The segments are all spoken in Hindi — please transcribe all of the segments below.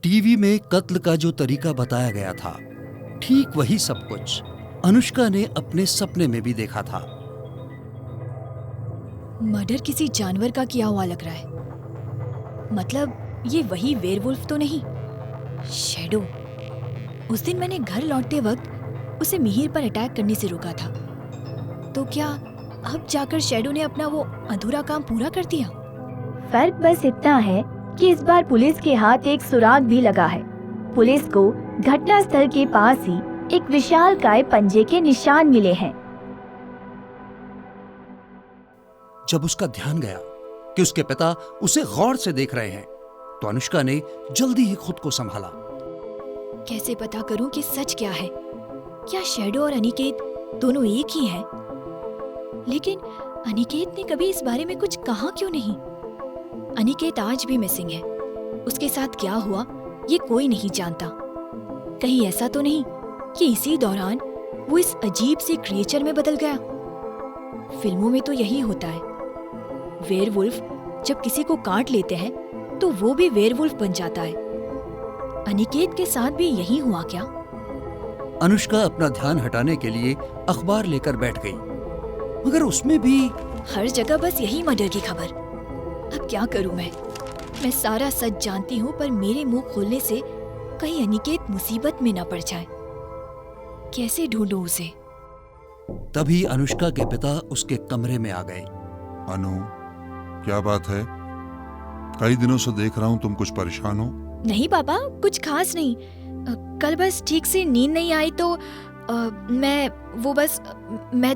टीवी में कत्ल का जो तरीका बताया गया था, ठीक वही सब कुछ अनुष्का ने अपने सपने में भी देखा था। मर्डर किसी जानवर का किया हुआ लग रहा है। मतलब ये वही वेयरवुल्फ तो नहीं? शैडो। उस दिन मैंने घर लौटते वक्त उसे मिहिर पर अटैक करने से रोका था। तो क्या अब जाकर शैडो ने अपना वो अधूरा काम पूरा कर दिया? फर्क बस इतना है कि इस बार पुलिस के हाथ एक सुराग भी लगा है। पुलिस को घटना स्थल के पास ही एक विशालकाय पंजे के निशान मिले हैं। जब उसका ध्यान गया कि उसके पिता उसे गौर से देख रहे हैं, तो अनुष्का ने जल्दी ही खुद को संभाला। कैसे पता करूं कि सच क्या है? क्या शैडो और अनिकेत दोनों एक ही हैं? लेकिन अनिकेत ने कभी इस बारे में कुछ कहा क्यों नहीं? अनिकेत आज भी मिसिंग है। उसके साथ क्या हुआ ये कोई नहीं जानता। कहीं ऐसा तो नहीं कि इसी दौरान वो इस अजीब से क्रिएचर में बदल गया? फिल्मों में तो यही होता है। वेयरवुल्फ जब किसी को काट लेते हैं तो वो भी वेयरवुल्फ बन जाता है। अनिकेत के साथ भी यही हुआ क्या? अनुष्का अपना ध्यान हटाने के लिए अखबार लेकर बैठ गई, मगर उसमें भी हर जगह बस यही मर्डर की खबर। अब क्या करूं मैं सारा सच जानती हूँ, पर मेरे मुंह खोलने से कहीं अनिकेत मुसीबत में न पड़ जाए। कैसे ढूंढूं उसे? तभी अनुष्का के पिता उसके कमरे में आ गए। अनु, क्या बात है? कई दिनों से देख रहा हूँ तुम कुछ परेशान हो। नहीं पापा, कुछ खास नहीं। कल बस ठीक से नींद नहीं आई तो मैं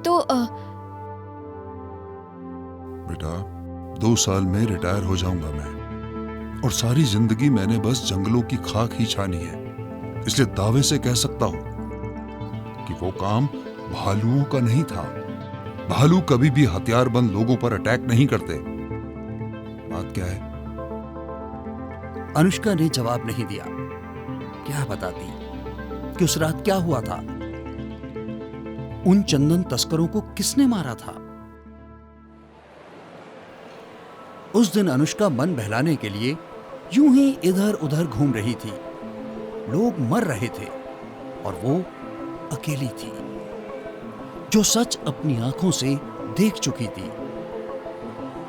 तो बेटा, 2 साल में रिटायर हो जाऊंगा मैं, और सारी जिंदगी मैंने बस जंगलों की खाक ही छानी है। इसलिए दावे से कह सकता हूं कि वो काम भालुओं का नहीं था। भालू कभी भी हथियारबंद लोगों पर अटैक नहीं करते। बात क्या है? अनुष्का ने जवाब नहीं दिया। क्या बताती कि उस रात क्या हुआ था? उन चंदन तस्करों को किसने मारा था? उस दिन अनुष्का मन बहलाने के लिए यूं ही इधर उधर घूम रही थी। लोग मर रहे थे और वो अकेली थी, जो सच अपनी आंखों से देख चुकी थी।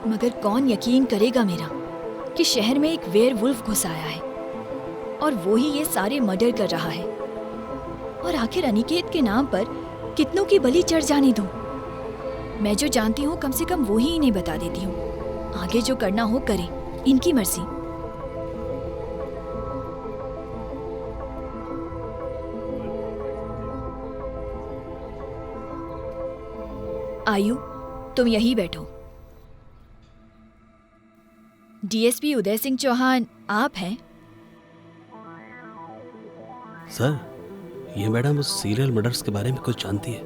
मगर कौन यकीन करेगा मेरा कि शहर में एक वेयरवुल्फ घुस आया है और वो ही ये सारे मर्डर कर रहा है। और आखिर अनिकेत के नाम पर कितनों की बलि चढ़ जाने दूं? मैं जो जानती हूँ कम से कम वो ही इन्हें बता देती हूँ। आगे जो करना हो करें, इनकी मर्जी। आयु, तुम यहीं बैठो। डीएसपी उदय सिंह चौहान आप हैं? सर, ये मैडम उस सीरियल मर्डर्स के बारे में कुछ जानती है?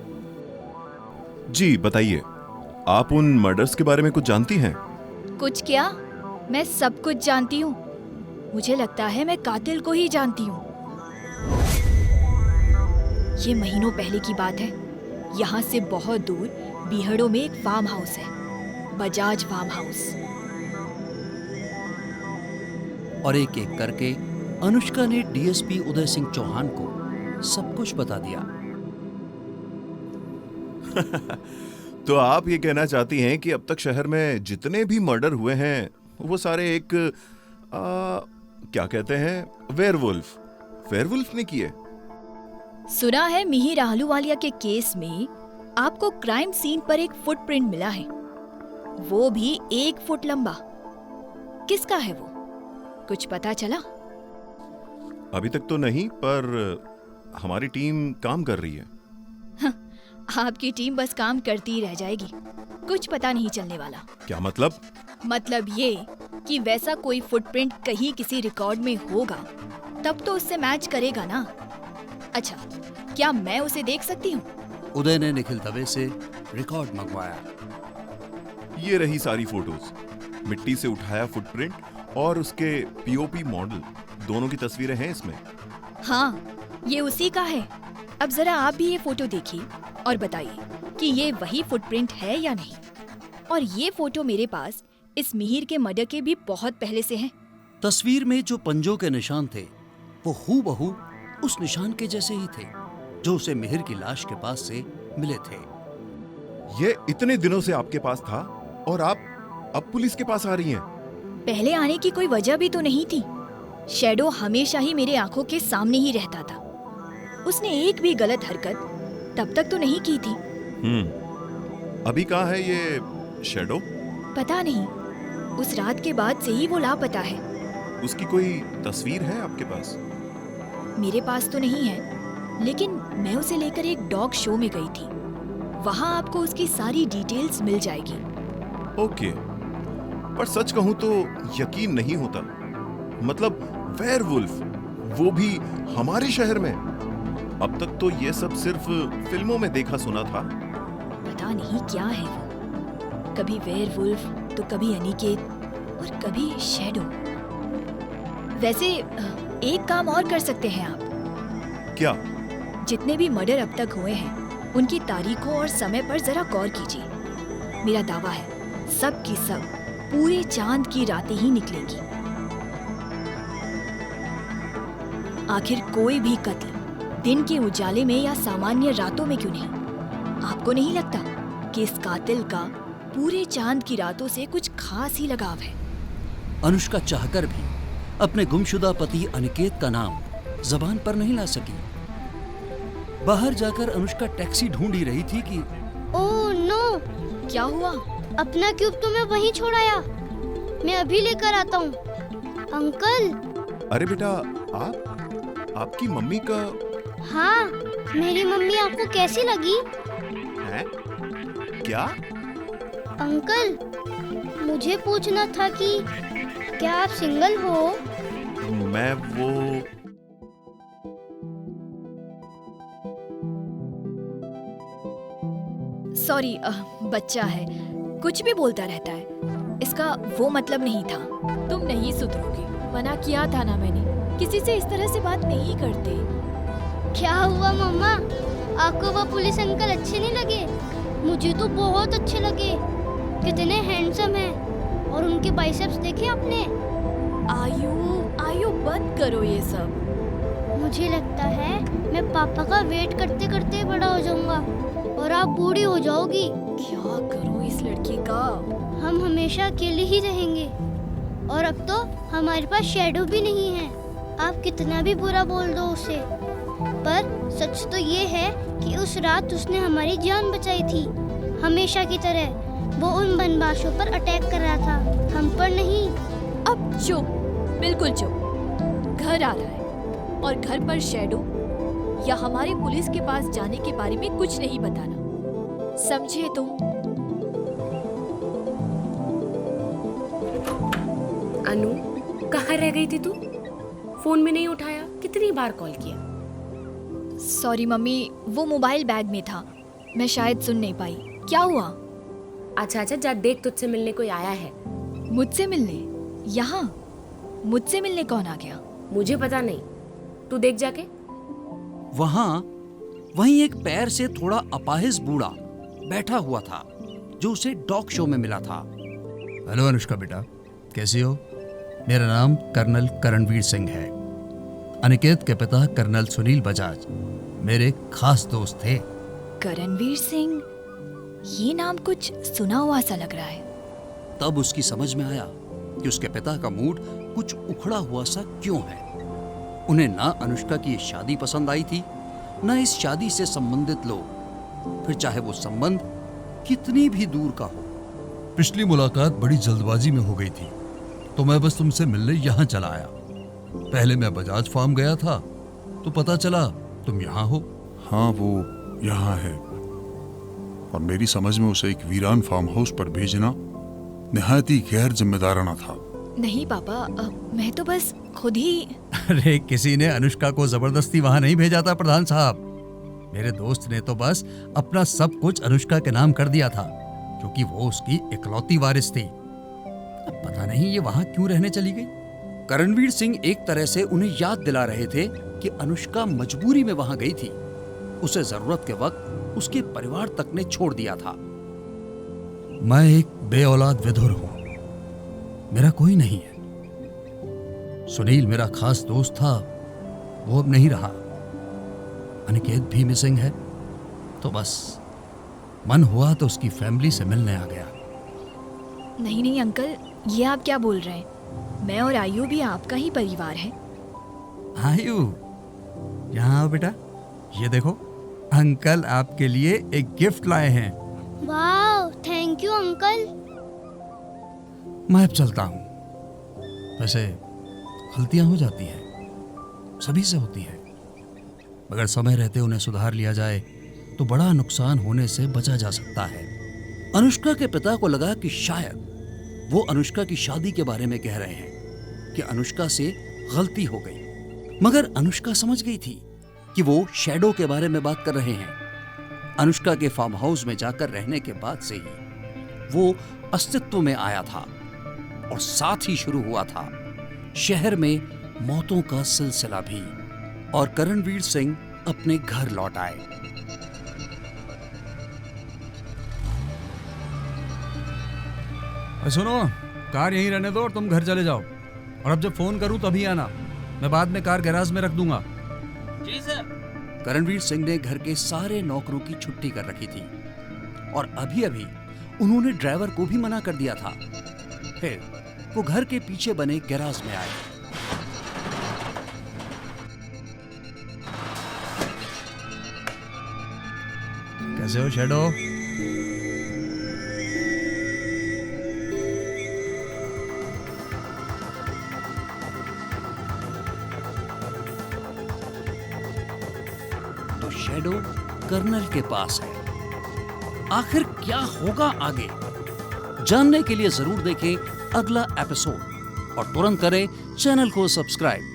जी बताइए, आप उन मर्डर्स के बारे में कुछ जानती हैं? कुछ क्या, मैं सब कुछ जानती हूँ। मुझे लगता है मैं कातिल को ही जानती हूँ। ये महीनों पहले की बात है। यहाँ से बहुत दूर बीहड़ों में एक फार्म हाउस है, बजाज फार्म हाउस। और एक एक करके अनुष्का ने डीएसपी उदय सिंह चौहान को सब कुछ बता दिया। तो आप ये कहना चाहती हैं कि अब तक शहर में जितने भी मर्डर हुए हैं वो सारे एक क्या कहते हैं, वेयरवुल्फ ने किए? सुना है मिहिर आहलूवालिया के केस में आपको क्राइम सीन पर एक फुटप्रिंट मिला है, वो भी 1 फुट लंबा। किसका है वो? कुछ पता चला? अभी तक तो नहीं, पर हमारी टीम काम कर रही है। आपकी टीम बस काम करती ही रह जाएगी, कुछ पता नहीं चलने वाला। क्या मतलब? मतलब ये कि वैसा कोई फुटप्रिंट कहीं किसी रिकॉर्ड में होगा तब तो उससे मैच करेगा ना। अच्छा, क्या मैं उसे देख सकती हूँ? उदय ने निखिल दवे से रिकॉर्ड मंगवाया। ये रही सारी फोटोज, मिट्टी से उठाया फुटप्रिंट और उसके पीओपी मॉडल, दोनों की तस्वीरें हैं इसमें। हाँ, ये उसी का है। अब जरा आप भी ये फोटो देखिए और बताइए कि ये वही फुटप्रिंट है या नहीं। और ये फोटो मेरे पास इस मिहिर के मर्डर के भी बहुत पहले से हैं। तस्वीर में जो पंजों के निशान थे वो हूबहू उस निशान के जैसे ही थे जो उसे मिहिर की लाश के पास से मिले थे। ये इतने दिनों से आपके पास था और आप अब पुलिस के पास आ रही हैं। पहले आने की कोई वजह भी तो नहीं थी। शैडो हमेशा ही मेरे आंखों के सामने ही रहता था। उसने एक भी गलत हरकत तब तक तो नहीं की थी। अभी कहाँ है ये शैडो? पता नहीं, उस रात के बाद से ही वो लापता है। उसकी कोई तस्वीर है आपके पास? मेरे पास तो नहीं है, लेकिन मैं उसे लेकर एक डॉग शो में गई थी। वहाँ आपको उसकी सारी डिटेल्स मिल जाएगी। ओके, पर सच कहूं तो यकीन नहीं होता। मतलब वेयरवुल्फ, वो भी हमारे शहर में। अब तक तो ये सब सिर्फ फिल्मों में देखा सुना था। पता नहीं क्या है वो, कभी वेयरवुल्फ तो कभी अनिकेत और कभी शैडो। वैसे एक काम और कर सकते हैं आप। क्या? जितने भी मर्डर अब तक हुए हैं उनकी तारीखों और समय पर जरा गौर कीजिए। मेरा दावा है सब की सब पूरे चांद की रातें ही निकलेगी। आखिर कोई भी कत्ल दिन के उजाले में या सामान्य रातों में क्यों नहीं? आपको नहीं लगता कि इस कातिल का पूरे चांद की रातों से कुछ खास ही लगाव है? अनुष्का चाहकर भी अपने गुमशुदा पति अनिकेत का नाम जबान पर नहीं ला सकी। बाहर जाकर अनुष्का टैक्सी ढूंढ ही रही थी कि ओह नो! क्या हुआ? अपना क्यूब तो मैं वहीं छोड़ आया। मैं अभी लेकर आता हूँ। अंकल। अरे बेटा, आपकी मम्मी का? हाँ, मेरी मम्मी आपको कैसी लगी? है? क्या? अंकल, मुझे पूछना था कि क्या आप सिंगल हो? मैं वो सॉरी, बच्चा है, कुछ भी बोलता रहता है। इसका वो मतलब नहीं था। तुम नहीं सुधरोगी, मना किया था ना मैंने। किसी से इस तरह से बात नहीं करते। क्या हुआ मम्मा? आपको वो पुलिस अंकल अच्छे नहीं लगे? मुझे तो बहुत अच्छे लगे। कितने हैंडसम हैं और उनके बाइसेप्स देखे आपने? आयु बंद करो ये सब। मुझे लगता है मैं पापा का वेट करते करते बड़ा हो जाऊंगा और आप बूढ़ी हो जाओगी। क्या करूं इस लड़की का? हम हमेशा अकेले ही रहेंगे और अब तो हमारे पास शैडो भी नहीं है। आप कितना भी बुरा बोल दो उसे, पर सच तो ये है कि उस रात उसने हमारी जान बचाई थी। हमेशा की तरह वो उन बनबाशों पर अटैक कर रहा था, हम पर नहीं। अब चुप, बिल्कुल चुप। घर आ रहा है और घर पर शैडो या हमारे पुलिस के पास जाने के बारे में कुछ नहीं बताना, समझे तुम? अनु, कहाँ रह गई थी तू? फोन में नहीं उठाया, कितनी बार कॉल किया? सॉरी मम्मी, वो मोबाइल बैग में था, मैं शायद सुन नहीं पाई। क्या हुआ? अच्छा, जा देख, तुझसे मिलने कोई आया है। मुझसे मिलने? यहाँ मुझसे मिलने कौन आ गया? मुझे पता नहीं, तू देख जाके। वहीं एक पैर से थोड़ा अपाहिज बूढ़ा बैठा हुआ था जो उसे डॉग शो में मिला था। हेलो अनुष्का बेटा, कैसी हो? मेरा नाम कर्नल करणवीर सिंह है। अनिकेत के पिता कर्नल सुनील बजाज मेरे खास दोस्त थे। करणवीर सिंह, ये नाम कुछ सुना हुआ सा लग रहा है। तब उसकी समझ में आया कि उसके पिता का मूड कुछ उखड़ा हुआ सा क्यों है। उन्हें ना अनुष्का की शादी पसंद आई थी, ना इस शादी से संबंधित लोग, फिर चाहे वो संबंध कितनी भी दूर का हो। पिछली मुलाकात बड़ी जल्दबाजी में हो गई थी, तो मैं बस तुमसे मिलने यहाँ चला आया। पहले मैं बजाज फार्म गया था तो पता चला तुम यहाँ हो। हाँ, वो यहाँ है और मेरी समझ में उसे एक वीरान फार्म हाउस पर भेजना निहायत ही गैर जिम्मेदाराना था। नहीं पापा, मैं तो बस खुद ही। अरे किसी ने अनुष्का को जबरदस्ती वहां नहीं भेजा था प्रधान साहब। मेरे दोस्त ने तो बस अपना सब कुछ अनुष्का के नाम कर दिया था, क्योंकि वो उसकी इकलौती वारिस थी। अब पता नहीं ये वहां क्यों रहने चली गई। करणवीर सिंह एक तरह से उन्हें याद दिला रहे थे कि अनुष्का मजबूरी में वहां गई थी। उसे जरूरत के वक्त उसके परिवार तक ने छोड़ दिया था। मैं एक बेऔलाद विधुर हूं, मेरा कोई नहीं है। सुनील मेरा खास दोस्त था, वो अब नहीं रहा। अनिकेत भी मिसिंग है, तो बस मन हुआ तो उसकी फैमिली से मिलने आ गया। नहीं नहीं अंकल, ये आप क्या बोल रहे हैं? मैं और आयु भी आपका ही परिवार है। आयु, यहाँ आओ बेटा। ये देखो, अंकल आपके लिए एक गिफ्ट लाए हैं। वाह, थैंक यू अंकल। मैं अब चलता हूँ। वैसे गलतियां हो जाती हैं, सभी से होती है, मगर समय रहते उन्हें सुधार लिया जाए तो बड़ा नुकसान होने से बचा जा सकता है। अनुष्का के पिता को लगा कि शायद वो अनुष्का की शादी के बारे में कह रहे हैं, कि अनुष्का से गलती हो गई, मगर अनुष्का समझ गई थी कि वो शैडो के बारे में बात कर रहे हैं। अनुष्का के फार्म हाउस में जाकर रहने के बाद से ही वो अस्तित्व में आया था और साथ ही शुरू हुआ था शहर में मौतों का सिलसिला भी, और करणवीर सिंह अपने घर लौट आए। सुनो, कार यहीं रहने दो और तुम घर चले जाओ, और अब जब फोन करूं तभी आना, मैं बाद में कार गैराज में रख दूंगा। जी सर। करणवीर सिंह ने घर के सारे नौकरों की छुट्टी कर रखी थी और अभी अभी उन्होंने ड्राइवर को भी मना कर दिया था। फिर वो घर के पीछे बने गैराज में आए। कैसे हो शैडो? तो शैडो कर्नल के पास है। आखिर क्या होगा आगे, जानने के लिए जरूर देखें अगला एपिसोड और तुरंत करें चैनल को सब्सक्राइब।